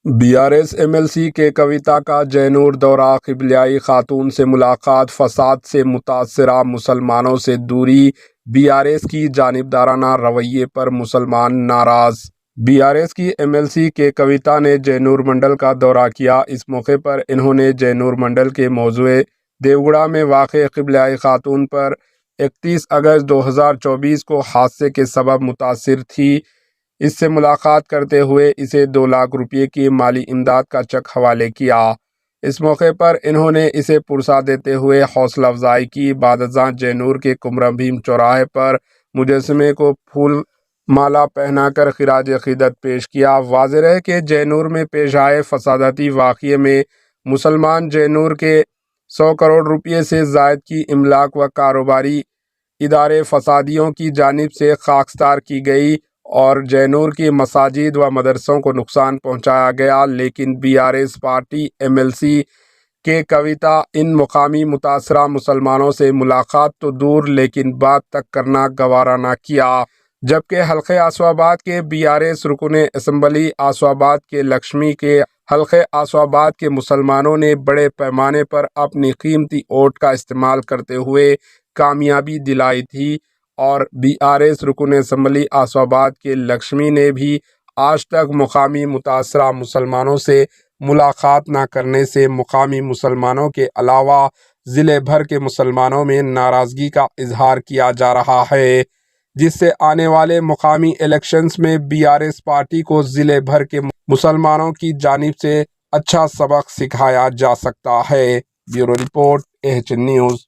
Be R S M L C K Kavitha کا جینور دورہ، قبلیائی خاتون سے ملاقات، فساد سے متاثرہ مسلمانوں سے دوری، بی آر ایس کی جانبدارانہ رویے پر مسلمان ناراض۔ بی آر ایس کی ایم ایل سی کے کویتا نے جینور منڈل کا دورہ کیا۔ اس موقع پر انہوں نے جینور منڈل کے موضوع دیوگڑھا میں واقع قبلیائی خاتون پر 31 اگست 2024 کو حادثے کے سبب متاثر تھی، اس سے ملاقات کرتے ہوئے اسے 2 لاکھ روپے کی مالی امداد کا چیک حوالے کیا۔ اس موقع پر انہوں نے اسے پرسہ دیتے ہوئے حوصلہ افزائی کی۔ بعد ازاں جینور کے کمرہ بھیم چوراہے پر مجسمے کو پھول مالا پہنا کر خراج عقیدت پیش کیا۔ واضح ہے کہ جینور میں پیش آئے فساداتی واقعے میں مسلمان جینور کے 100 کروڑ روپے سے زائد کی املاک و کاروباری ادارے فسادیوں کی جانب سے خاکسار کی گئی اور جینور کی مساجد و مدرسوں کو نقصان پہنچایا گیا، لیکن B R S party M L C K Kavitha ان مقامی متاثرہ مسلمانوں سے ملاقات تو دور لیکن بات تک کرنا گوارا نہ کیا، جبکہ حلقہ آسو آباد کے بی آر ایس رکن اسمبلی آسو آباد کے لکشمی کے حلقہ آسو آباد کے مسلمانوں نے بڑے پیمانے پر اپنی قیمتی ووٹ کا استعمال کرتے ہوئے کامیابی دلائی تھی، اور بی آر ایس رکن اسمبلی آسو آباد کے لکشمی نے بھی آج تک مقامی متاثرہ مسلمانوں سے ملاقات نہ کرنے سے مقامی مسلمانوں کے علاوہ ضلع بھر کے مسلمانوں میں ناراضگی کا اظہار کیا جا رہا ہے، جس سے آنے والے مقامی الیکشنز میں بی آر ایس پارٹی کو ضلع بھر کے مسلمانوں کی جانب سے اچھا سبق سکھایا جا سکتا ہے۔ Bureau report, H news.